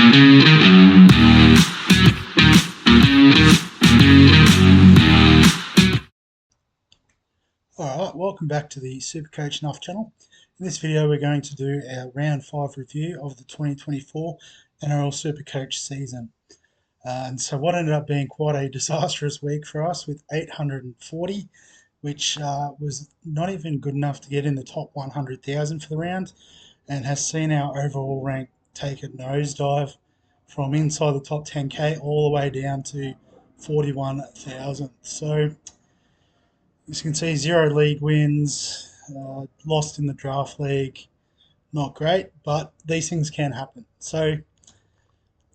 Alright, welcome back to the SuperCoach Nuff channel. In this video we're going to do our round 5 review of the 2024 NRL SuperCoach season. And so what ended up being quite a disastrous week for us with 840, which was not even good enough to get in the top 100,000 for the round, and has seen our overall rank take a nosedive from inside the top 10k all the way down to 41,000. So as you can see, 0 league wins, lost in the draft league, not great, but these things can happen. So I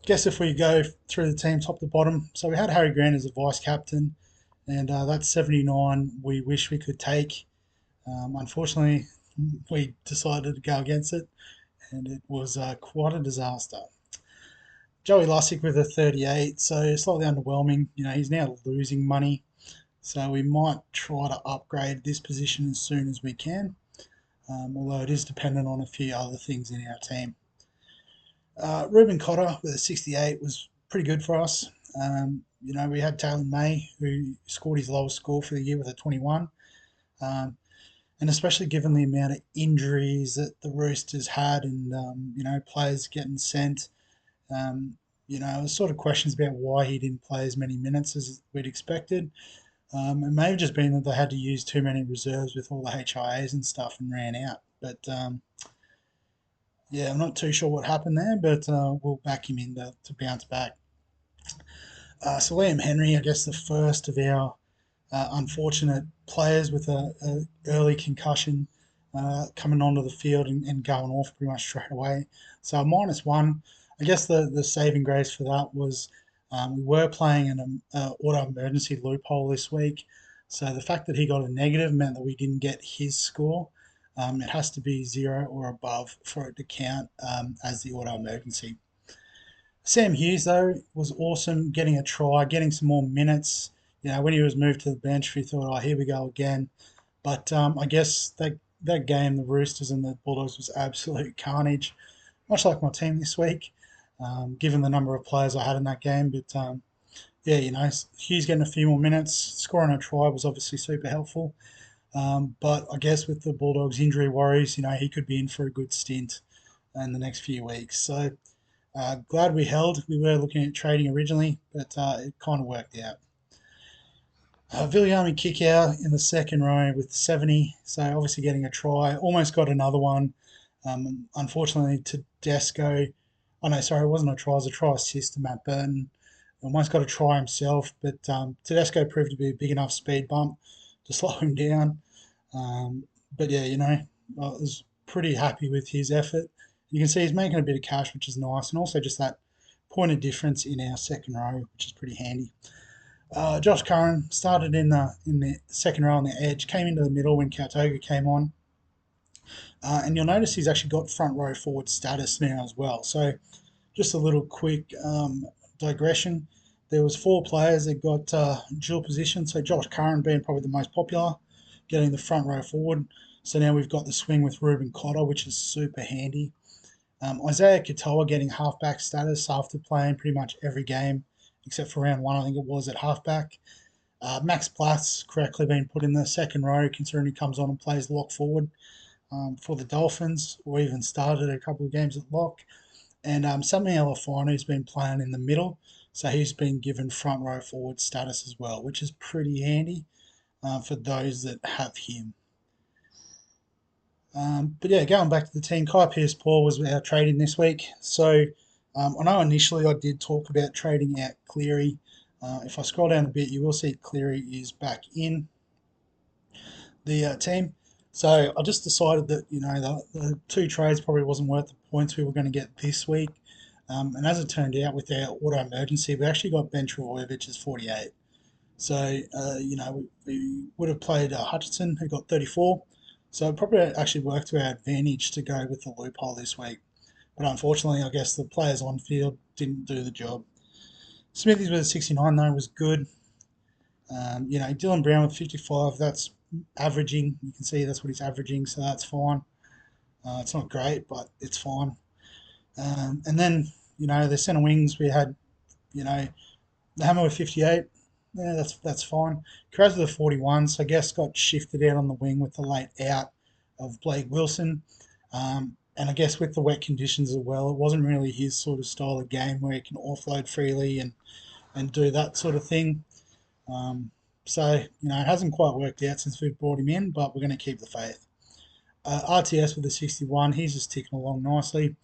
guess if we go through the team top to bottom, so we had Harry Grant as a vice captain, and that's 79 we wish we could take. Unfortunately, we decided to go against it, and it was quite a disaster. Joey Lussick with a 38, so slightly underwhelming. You know, he's now losing money, so we might try to upgrade this position as soon as we can, although it is dependent on a few other things in our team. Ruben Cotter with a 68 was pretty good for us. You know, we had Taylor May, who scored his lowest score for the year with a 21. And especially given the amount of injuries that the Roosters had and, you know, players getting sent, you know, there's sort of questions about why he didn't play as many minutes as we'd expected. It may have just been that they had to use too many reserves with all the HIAs and stuff and ran out. But yeah, I'm not too sure what happened there, but we'll back him in to bounce back. So Liam Henry, I guess the first of our unfortunate players with a early concussion coming onto the field and going off pretty much straight away. So -1. I guess the saving grace for that was we were playing an auto emergency loophole this week. So the fact that he got a negative meant that we didn't get his score. It has to be 0 or above for it to count as the auto emergency. Sam Hughes, though, was awesome, getting a try, getting some more minutes. You know, when he was moved to the bench, we thought, oh, here we go again. But I guess that game, the Roosters and the Bulldogs, was absolute carnage, much like my team this week, given the number of players I had in that game. But yeah, you know, Hughes getting a few more minutes, scoring a try was obviously super helpful. But I guess with the Bulldogs' injury worries, you know, he could be in for a good stint in the next few weeks. So glad we held. We were looking at trading originally, but it kind of worked out. Viliami kick out in the second row with 70, so obviously getting a try. Almost got another one. Unfortunately, Tedesco. Oh no, sorry, it wasn't a try. It was a try assist to Matt Burton. Almost got a try himself, but Tedesco proved to be a big enough speed bump to slow him down. But yeah, you know, I was pretty happy with his effort. You can see he's making a bit of cash, which is nice, and also just that point of difference in our second row, which is pretty handy. Josh Curran started in the second row on the edge, came into the middle when Kautoga came on, and you'll notice he's actually got front row forward status now as well. So just a little quick digression. There was 4 players that got dual position, so Josh Curran being probably the most popular, getting the front row forward. So now we've got the swing with Ruben Cotter, which is super handy. Isaiah Katoa getting halfback status after playing pretty much every game, except for round 1, I think it was, at halfback. Max Plath's correctly been put in the second row, considering he comes on and plays lock forward for the Dolphins, or even started a couple of games at lock. And Samuel Alafano's been playing in the middle, so he's been given front row forward status as well, which is pretty handy for those that have him. But yeah, going back to the team, Kai Pearce-Paul was our trading this week. So I know initially I did talk about trading out Cleary. If I scroll down a bit, you will see Cleary is back in the team. So I just decided that, you know, the 2 trades probably wasn't worth the points we were going to get this week. And as it turned out, with our auto emergency, we actually got Ben Trbojevic 48. So, you know, we would have played Hutchinson, who got 34. So it probably actually worked to our advantage to go with the loophole this week. But unfortunately, I guess the players on field didn't do the job. Smithies with a 69, though, was good. You know, Dylan Brown with 55, that's averaging. You can see that's what he's averaging, so that's fine. It's not great, but it's fine. And then the centre wings we had, the Hammer with 58. Yeah, that's fine. Kraz with a 41, so I guess got shifted out on the wing with the late out of Blake Wilson. And I guess with the wet conditions as well, it wasn't really his sort of style of game where he can offload freely and do that sort of thing. Um, it hasn't quite worked out since we've brought him in, but we're going to keep the faith. RTS with a 61, he's just ticking along nicely.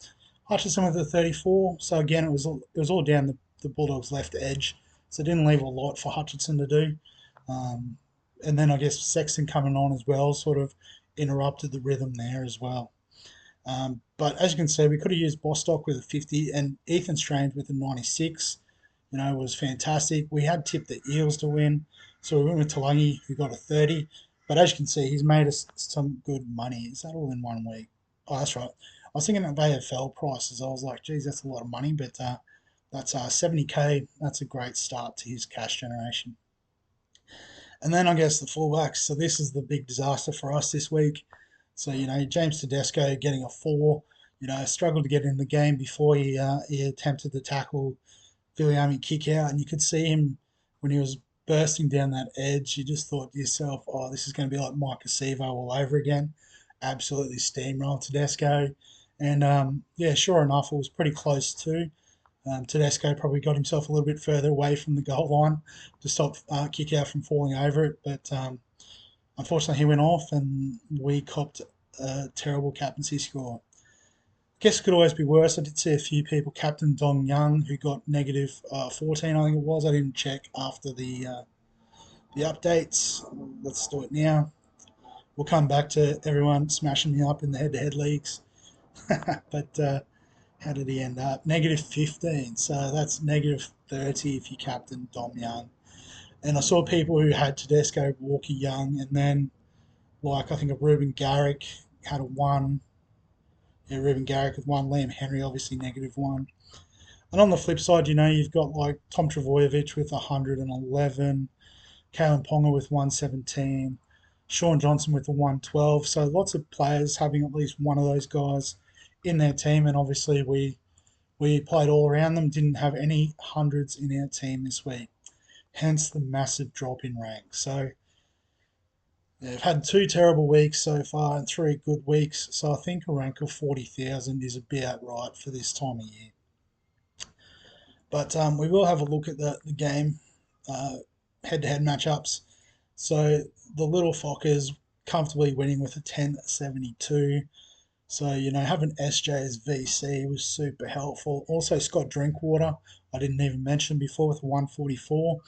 Hutchison with a 34. So again, it was all down the Bulldogs' left edge, so it didn't leave a lot for Hutchinson to do. Um, and then I guess Sexton coming on as well sort of interrupted the rhythm there as well. But as you can see, we could have used Bostock with a 50 and Ethan Strange with a 96. Was fantastic. We had tipped the Eels to win, so we went with Talangi, who got a 30. But as you can see, he's made us some good money. Is that all in 1 week? Oh, that's right. I was thinking of AFL prices. I was like, geez, that's a lot of money, but that's 70K. That's a great start to his cash generation. And then I guess the fullbacks. So this is the big disaster for us this week. So James Tedesco getting a 4. Struggled to get in the game before he attempted the tackle Viliami kick out, and you could see him when he was bursting down that edge. You just thought to yourself, "Oh, this is going to be like Mike Acevo all over again." Absolutely steamrolled Tedesco, and yeah, sure enough, it was pretty close too. Tedesco probably got himself a little bit further away from the goal line to stop kick out from falling over it, but unfortunately, he went off, and we copped a terrible captaincy score. Guess it could always be worse. I did see a few people, Captain Dong Young, who got negative 14, I think it was. I didn't check after the updates. Let's do it now. We'll come back to everyone smashing me up in the head-to-head leagues. But how did he end up? Negative 15. So that's negative 30 if you captain Dom Young. And I saw people who had Tedesco, Walker Young, and then, like, I think a Ruben Garrick had a 1. Yeah, Ruben Garrick with 1. Liam Henry, obviously, negative 1. And on the flip side, you've got like Tom Travojevic with 111, Kalen Ponga with 117, Sean Johnson with the 112. So lots of players having at least one of those guys in their team. And obviously we played all around them, didn't have any hundreds in our team this week. Hence the massive drop in rank. So yeah, we've had 2 terrible weeks so far and 3 good weeks. So I think a rank of 40,000 is about right for this time of year. But we will have a look at the game head-to-head matchups. So the Little Fockers comfortably winning with a 10.72. So, having SJ as VC was super helpful. Also, Scott Drinkwater, I didn't even mention before, with a 144.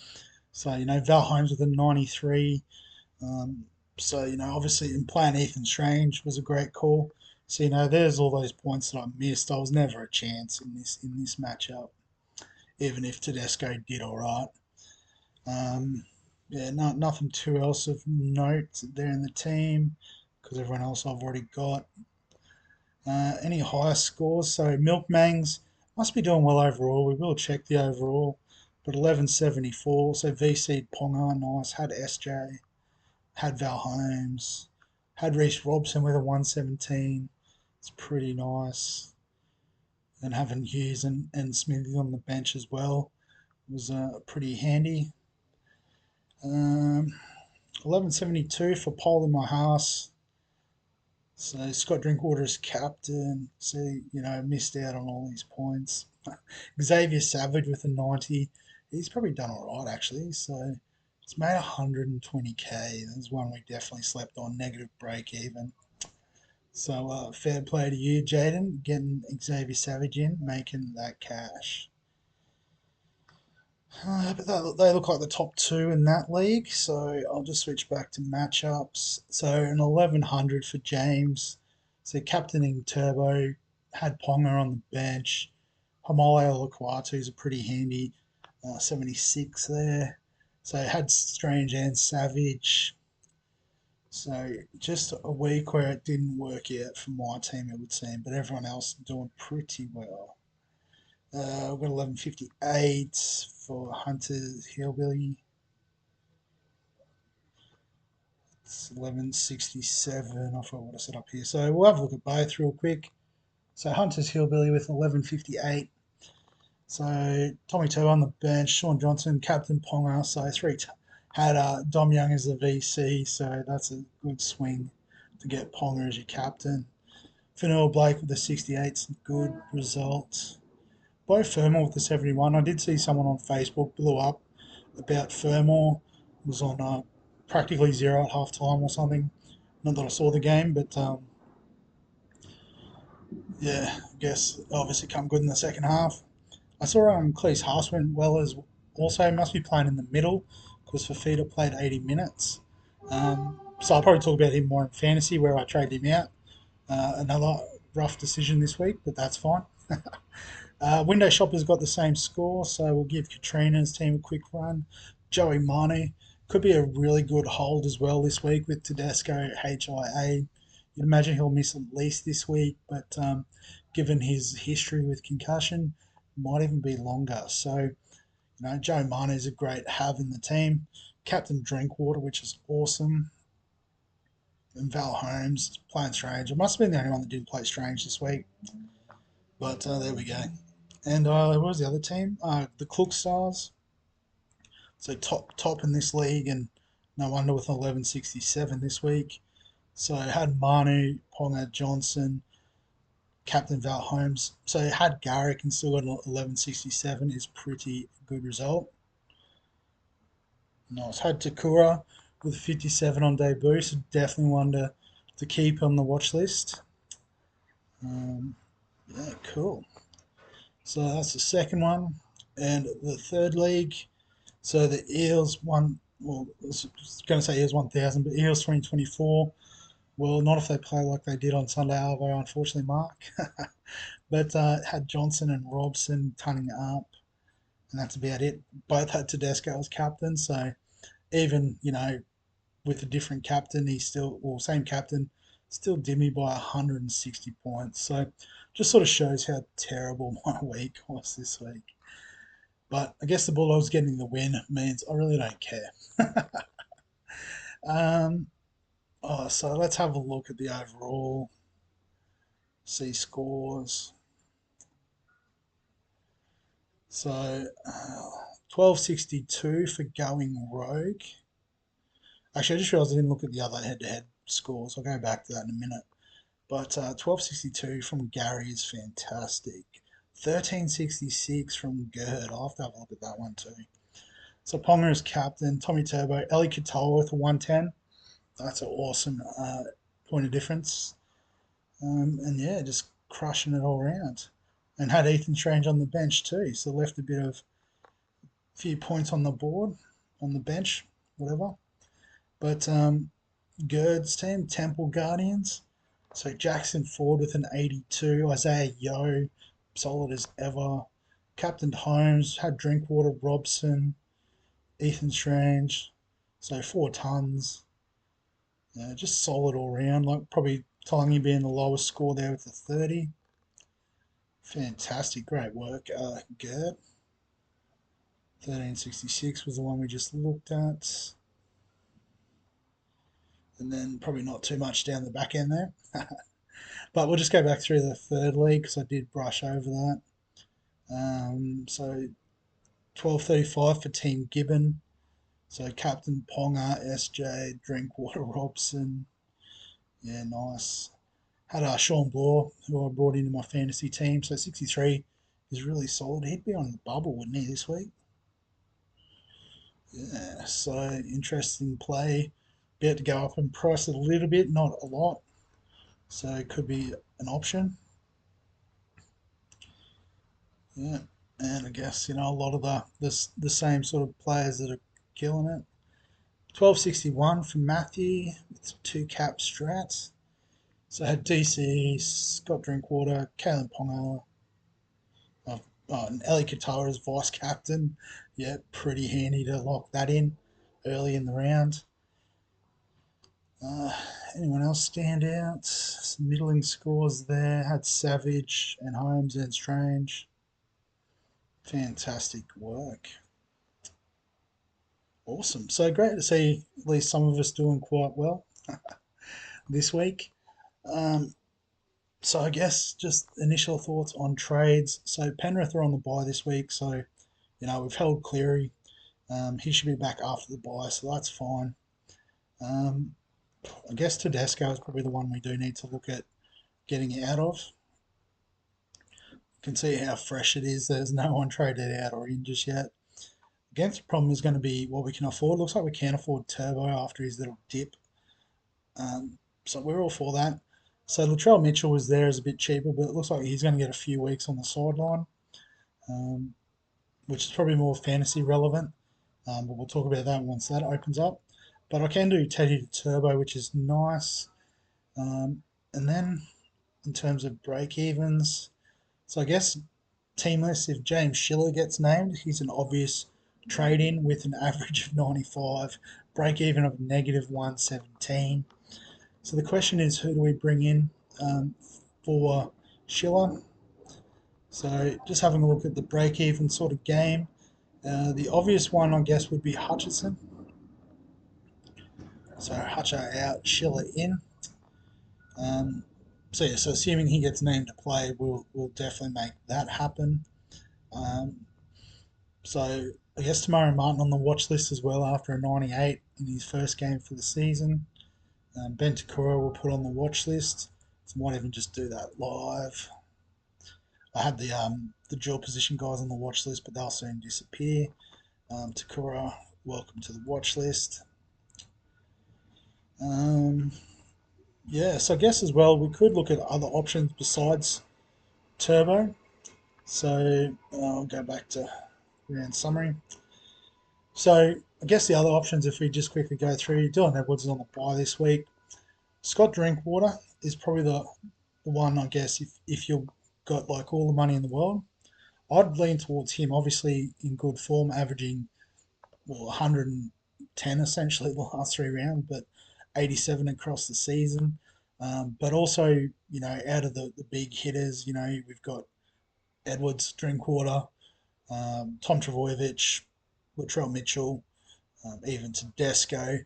So, Val Holmes with a 93. So, obviously, in playing Ethan Strange was a great call. So, there's all those points that I missed. I was never a chance in this matchup, even if Tedesco did all right. Yeah, nothing too else of note there in the team because everyone else I've already got. Any higher scores? So Milkmangs must be doing well overall. We will check the overall, but 11.74. So VC Ponga, nice. Had SJ, had Val Holmes, had Reece Robson with a 117. It's pretty nice. And having Hughes and Smithy on the bench as well was pretty handy. 11.72 for Pole in my house. So Scott Drinkwater is captain. So, missed out on all these points. Xavier Savage with a 90. He's probably done all right, actually. So it's made 120K. There's one we definitely slept on. Negative break even. So fair play to you, Jaden, getting Xavier Savage in, making that cash. But they look like the top 2 in that league, so I'll just switch back to matchups. So an 1100 for James. So captaining Turbo, had Ponga on the bench. Homole Olaquatu is a pretty handy 76 there. So had Strange and Savage. So just a week where it didn't work out for my team, it would seem, but everyone else doing pretty well. We've got 11.58 for Hunter's Hillbilly. It's 11.67. I forgot what I set up here. So we'll have a look at both real quick. So Hunter's Hillbilly with 11.58. So Tommy Turbo on the bench, Sean Johnson, Captain Ponga. So had Dom Young as the VC, so that's a good swing to get Ponga as your captain. Fanua Blake with the 68's good result. Bo Fermor with the 71. I did see someone on Facebook blew up about Fermor. It was on practically zero at half time or something. Not that I saw the game, but yeah, I guess obviously come good in the second half. I saw Cleese Haas went well as also must be playing in the middle because Fafita played 80 minutes. So I'll probably talk about him more in fantasy where I traded him out. Another rough decision this week, but that's fine. Window Shopper's got the same score, so we'll give Katrina's team a quick run. Joey Manu could be a really good hold as well this week with Tedesco HIA. You'd imagine he'll miss at least this week, but given his history with concussion, might even be longer. So, Joe Manu is a great have in the team. Captain Drinkwater, which is awesome. And Val Holmes playing Strange. It must have been the only one that didn't play Strange this week, but there we go. And what was the other team? The Cook Stars. So top in this league, and no wonder with 1167 this week. So it had Manu, Ponga, Johnson, Captain Val Holmes. So it had Garrick and still got 1167 is pretty good result. Nice. Had Takura with 57 on debut, so definitely one to keep on the watch list. Yeah, cool. So that's the second one. And the third league, so the Eels won, well, I was going to say Eels 1000, but Eels 2024. Well, not if they play like they did on Sunday, Arvo, unfortunately, Mark. But had Johnson and Robson turning up, and that's about it. Both had Tedesco as captain, so even, with a different captain, he's still, well, same captain, still did me by 160 points. So just sort of shows how terrible my week was this week. But I guess the Bulldogs getting the win means I really don't care. um, so let's have a look at the overall. See scores. So 1262 for going rogue. Actually, I just realised I didn't look at the other head-to-head scores. I'll go back to that in a minute. But 1262 from Gary is fantastic. 1366 from Gerd. I'll have to have a look at that one too. So Palmer is captain. Tommy Turbo. Ellie Katoa with a 110. That's an awesome point of difference. And yeah, just crushing it all around. And had Ethan Strange on the bench too, so left a bit of few points on the board, on the bench, whatever. But Gerd's team, Temple Guardians. So Jackson Ford with an 82, Isaiah Yo, solid as ever. Captain Holmes had Drinkwater, Robson, Ethan Strange. So 4 tons. Yeah, just solid all round. Like probably Talangi being the lowest score there with a 30. Fantastic, great work, Gerd. 1366 was the one we just looked at. And then probably not too much down the back end there. But we'll just go back through the third league because I did brush over that. So 1235 for Team Gibbon. So Captain Ponga, SJ, Drinkwater, Robson. Yeah, nice. Had Sean Bloor, who I brought into my fantasy team. So 63 is really solid. He'd be on the bubble, wouldn't he, this week? Yeah, so interesting play. About to go up in price a little bit, not a lot. So it could be an option. Yeah, and I guess a lot of the same sort of players that are killing it. 1261 for Matthew with 2 cap strats. So I had DC, Scott Drinkwater, Kalen Ponga, and Ellie Katara as vice captain. Yeah, pretty handy to lock that in early in the round. Uh, Anyone else stand out? Some middling scores there. Had Savage and Holmes and Strange. Fantastic work. Awesome. So great to see at least some of us doing quite well this week. Um, So I guess just initial thoughts on trades. So Penrith are on the bye this week, so we've held Cleary. He should be back after the bye, so that's fine. Um, I guess Tedesco is probably the one we do need to look at getting out of. You can see how fresh it is. There's no one traded out or in just yet. Against the problem is going to be what we can afford. Looks like we can't afford Turbo after his little dip. So we're all for that. So Latrell Mitchell was there as a bit cheaper, but it looks like he's going to get a few weeks on the sideline, um, which is probably more fantasy relevant. But we'll talk about that once that opens up. But I can do Teddy to Turbo, which is nice. And then in terms of break evens, so I guess teamless, if James Schiller gets named, he's an obvious trade in with an average of 95, break even of negative 117. So the question is, who do we bring in for Schiller? So just having a look at the break even sort of game. The obvious one, I guess, would be Hutchison. So Hutcher out, Schiller in. Um, so assuming he gets named to play, we'll definitely make that happen. Um, so I guess Tamari Martin on the watch list as well after a 98 in his first game for the season. Ben Takura will put on the watch list. So I might even just do that live. I had the dual position guys on the watch list, but they'll soon disappear. Takura, welcome to the watch list. Yeah, so I guess as well we could look at other options besides Turbo. So I'll go back to round summary. So I guess the other options, if we just quickly go through, Dylan Edwards is on the bye this week. Scott Drinkwater is probably the one, I guess, if you've got like all the money in the world. I'd lean towards him, obviously in good form, averaging 110 essentially the last three rounds, but 87 across the season. But also, out of the big hitters, we've got Edwards, Drinkwater, Tom Travojevic, Latrell Mitchell, even Tedesco.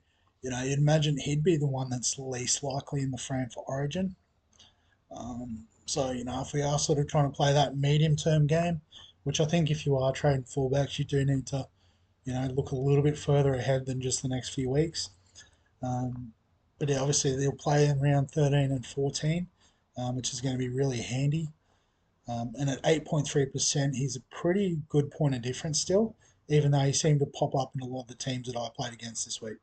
You'd imagine he'd be the one that's least likely in the frame for Origin. So, if we are sort of trying to play that medium term game, which I think if you are trading fullbacks, you do need to, look a little bit further ahead than just the next few weeks. But yeah, obviously they'll play in round 13 and 14, which is going to be really handy. And at 8.3%, he's a pretty good point of difference still, even though he seemed to pop up in a lot of the teams that I played against this week.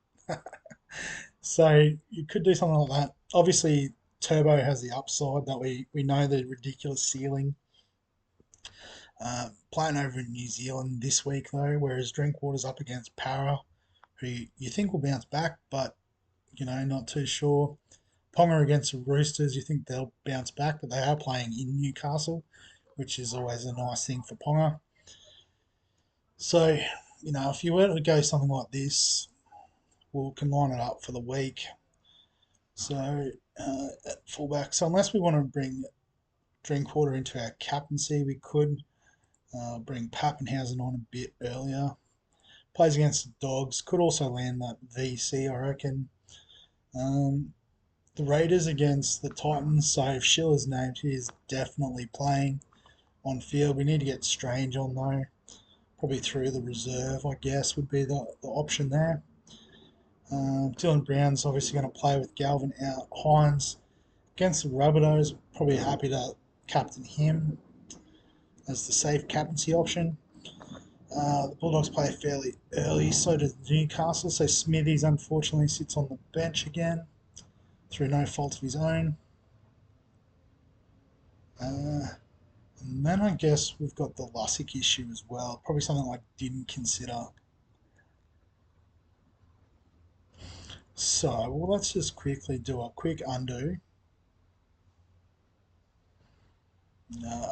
So you could do something like that. Obviously, Turbo has the upside that we know the ridiculous ceiling. Playing over in New Zealand this week though, whereas Drinkwater's up against Para, who you think will bounce back, but not too sure. Ponga against the Roosters, you think they'll bounce back, but they are playing in Newcastle, which is always a nice thing for Ponga. So, if you were to go something like this, we can line it up for the week. So, at fullback, so unless we want to bring Drinkwater into our captaincy, we could bring Pappenhausen on a bit earlier. Plays against the Dogs, could also land that VC, I reckon. The Raiders against the Titans, so if Schiller's named, he is definitely playing on field. We need to get Strange on though. Probably through the reserve, I guess, would be the option there. Dylan Brown's obviously going to play with Galvin out. Hines against the Rabbitohs, probably happy to captain him as the safe captaincy option. The Bulldogs play fairly early, so does Newcastle. So Smithies unfortunately sits on the bench again through no fault of his own. And then I guess we've got the Lussick issue as well. Probably something I didn't consider. So, well, let's just quickly do a quick undo.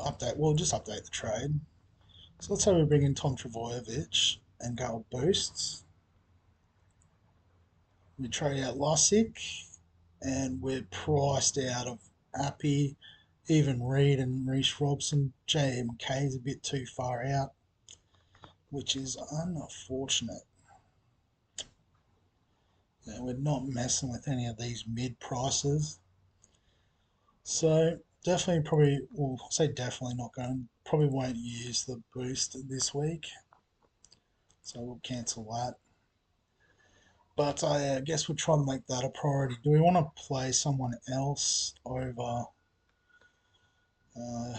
Update. We'll just update the trade. So let's say we bring in Tom Travojevic and go boosts. We trade out Lussick, and we're priced out of Appy, even Reed and Reece Robson. JMK is a bit too far out, which is unfortunate. We're not messing with any of these mid prices. So definitely probably, well, I'll say definitely not going, probably won't use the boost this week, so we'll cancel that. But I guess we'll try to make that a priority. Do we want to play someone else over uh,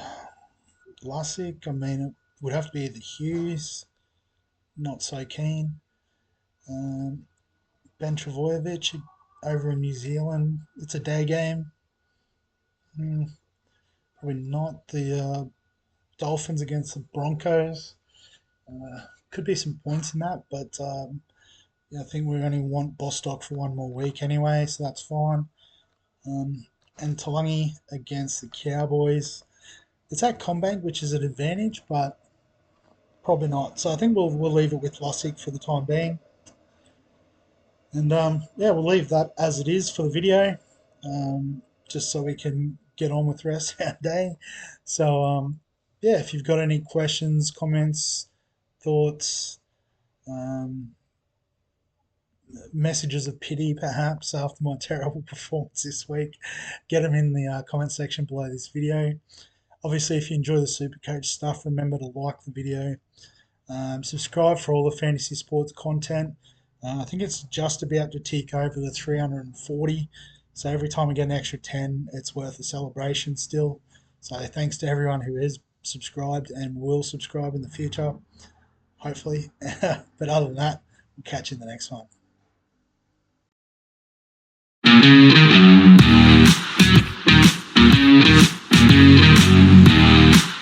Lussick? I mean, it would have to be either Hughes, not so keen. Um, Ben Travojevic over in New Zealand. It's a day game. Probably not. The Dolphins against the Broncos. Could be some points in that, but yeah, I think we only want Bostock for one more week anyway, so that's fine. Um, and Talangi against the Cowboys. It's at Combank, which is an advantage, but probably not. So I think we'll leave it with Lussick for the time being. And yeah, we'll leave that as it is for the video, just so we can get on with the rest of our day. So yeah, if you've got any questions, comments, thoughts, um, messages of pity perhaps after my terrible performance this week, get them in the comment section below this video. Obviously, if you enjoy the Supercoach stuff, remember to like the video. Subscribe for all the fantasy sports content. I think it's just about to tick over the 340. So every time we get an extra 10, it's worth a celebration still. So thanks to everyone who is subscribed and will subscribe in the future, hopefully. But other than that, we'll catch you in the next one.